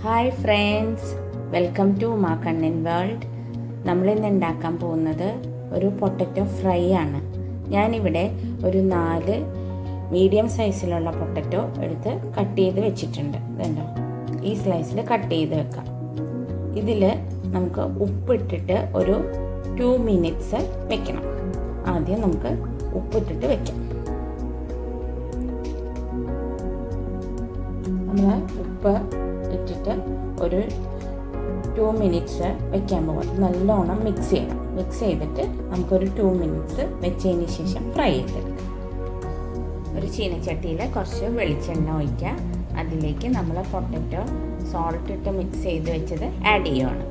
Hi friends, welcome to മാ Kannan world. നമ്മളിന്ന് ഉണ്ടാക്കാൻ പോകുന്നത് ഒരു പൊട്ടറ്റോ ഫ്രൈ ആണ്. ഞാനിവിടെ ഒരു 4 മീഡിയം സൈസിലുള്ള പൊട്ടറ്റോ എടുത്ത് കട്ട് ചെയ്ത് വെച്ചിട്ടുണ്ട്. ഇതുണ്ടോ, ഈ സ്ലൈസിൽ കട്ട് ചെയ്ത് വെക്കാം. ഇതിൽ നമുക്ക് ഉപ്പിട്ടിട്ട് ഒരു 2 മിനിറ്റ്സ് വെക്കണം. ആദ്യം നമുക്ക് ഉപ്പിട്ടിട്ട് വെക്കാം. നമ്മൾ ഉപ്പ് ഇട്ടിട്ട് ഒരു 2 മിനിറ്റ്സ് വെക്കാൻ പോകാം. നല്ലോണം മിക്സ് ചെയ്യണം. മിക്സ് ചെയ്തിട്ട് നമുക്കൊരു 2 മിനിറ്റ്സ് വെച്ചതിന് ശേഷം ഫ്രൈ ചെയ്തെടുക്കാം. ഒരു ചീനച്ചട്ടിയിൽ കുറച്ച് വെളിച്ചെണ്ണ ഒഴിക്കുക. അതിലേക്ക് നമ്മൾ പൊട്ടറ്റോ സോൾട്ട് ഇട്ട് മിക്സ് ചെയ്ത് വെച്ചത് ആഡ് ചെയ്യുകയാണ്.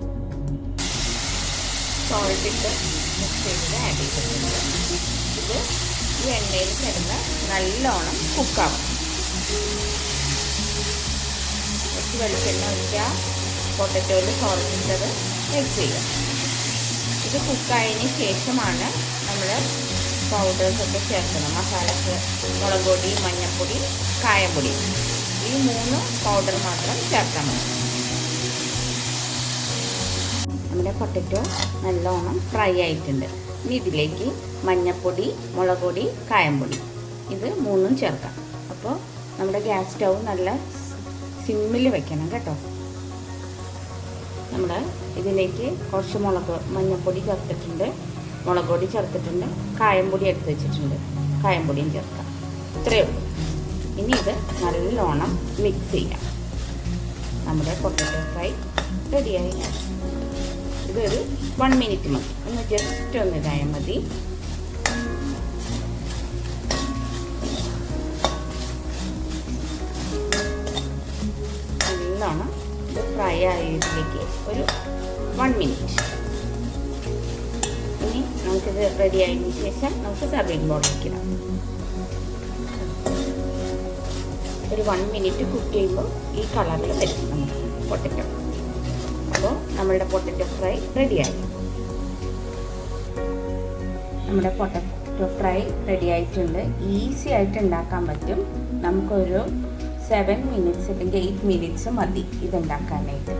സോൾട്ട് ഇട്ട് മിക്സ് ചെയ്തത് ആഡ് ചെയ്തിട്ടുണ്ട്. ഇത് ഈ എണ്ണയിൽ കിടന്ന് നല്ലോണം കുക്കാവും. കുറച്ച് വെളിച്ചെണ്ണ ഒഴിക്കുക, പൊട്ടറ്റോയിൽ സോൾട്ട് ഇട്ടത് മിക്സ് ചെയ്യുക. ഇത് കുക്കായതിന് ശേഷമാണ് നമ്മൾ പൗഡേഴ്സൊക്കെ ചേർക്കണം. മസാലക്ക് മുളക് പൊടി, മഞ്ഞൾപ്പൊടി, കായപ്പൊടി, ഈ 3 പൗഡർ മാത്രം ചേർത്താൽ മതി. നമ്മുടെ പൊട്ടറ്റോ നല്ലോണം ഫ്രൈ ആയിട്ടുണ്ട്. ഇനി ഇതിലേക്ക് മഞ്ഞൾപ്പൊടി, മുളക് പൊടി, കായപ്പൊടി, ഇത് 3 ചേർക്കാം. അപ്പോൾ നമ്മുടെ ഗ്യാസ് സ്റ്റൗ നല്ല സിമ്മിൽ വെക്കണം കേട്ടോ. നമ്മൾ ഇതിലേക്ക് കുറച്ച് മഞ്ഞൾപ്പൊടി ചേർത്തിട്ടുണ്ട്, മുളക് പൊടി ചേർത്തിട്ടുണ്ട്, കായംപൊടി എടുത്ത് വെച്ചിട്ടുണ്ട്. കായംപൊടിയും ചേർക്കാം. ഇത്രയേ ഉള്ളൂ. ഇനി ഇത് നല്ലോണം മിക്സ് ചെയ്യാം. നമ്മുടെ പൊട്ടറ്റോ ഫ്രൈ റെഡിയായി. ഇതൊരു 1 മിനിറ്റ് മതി. ഒന്ന് ജസ്റ്റ് ഒന്ന് ഇതായാൽ മതി. നല്ലോണം ഇത് ഫ്രൈ ആയതിലേക്ക് ഒരു 1 മിനിറ്റ്. ഇനി നമുക്കിത് റെഡി ആയതിനു ശേഷം നമുക്ക് സർവിങ് ബോളിലേക്ക് ഇടാം. ഒരു 1 മിനിറ്റ് കുക്ക് ചെയ്യുമ്പോൾ ഈ കളറിൽ വരും നമുക്ക് പൊട്ടറ്റോ. അപ്പോൾ നമ്മളുടെ പൊട്ടറ്റോ ഫ്രൈ റെഡിയായി. നമ്മുടെ പൊട്ടറ്റോ ഫ്രൈ റെഡി ആയിട്ടുണ്ട്. ഈസി ആയിട്ട് ഉണ്ടാക്കാൻ പറ്റും. നമുക്കൊരു 7 മിനിറ്റ്സ് അല്ലെങ്കിൽ 8 മിനിറ്റ്സ് മതി ഇതുണ്ടാക്കാനായിട്ട്.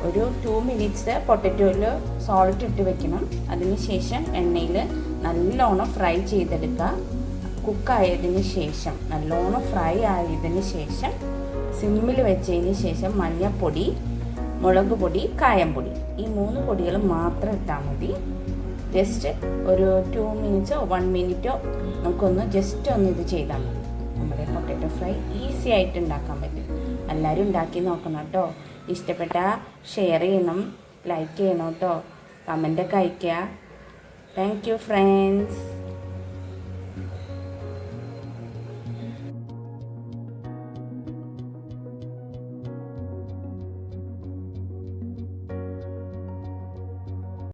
ഒരു 2 മിനിറ്റ്സ് പൊട്ടറ്റോയിൽ സോൾട്ട് ഇട്ട് വെക്കണം. അതിനുശേഷം എണ്ണയിൽ നല്ലോണം ഫ്രൈ ചെയ്തെടുക്കുക. കുക്കായതിന് ശേഷം, നല്ലോണം ഫ്രൈ ആയതിന് ശേഷം സിമ്മിൽ വെച്ചതിന് ശേഷം മഞ്ഞൾപ്പൊടി, മുളക് പൊടി, കായംപൊടി, ഈ 3 പൊടികൾ മാത്രം ഇട്ടാൽ മതി. ജസ്റ്റ് ഒരു 2 മിനിറ്റ്സോ 1 മിനിറ്റോ നമുക്കൊന്ന് ജസ്റ്റ് ഒന്ന് ഇത് ചെയ്താൽ മതി. നമ്മുടെ പൊട്ടറ്റോ ഫ്രൈ ഈസി ആയിട്ട് ഉണ്ടാക്കാൻ പറ്റും. എല്ലാവരും ഉണ്ടാക്കി നോക്കണം കേട്ടോ. ഇഷ്ടപ്പെട്ടാൽ ഷെയർ ചെയ്യണം, ലൈക്ക് ചെയ്യണം കേട്ടോ. കമൻ്റൊക്കെ അയയ്ക്കുക. Thank you friends.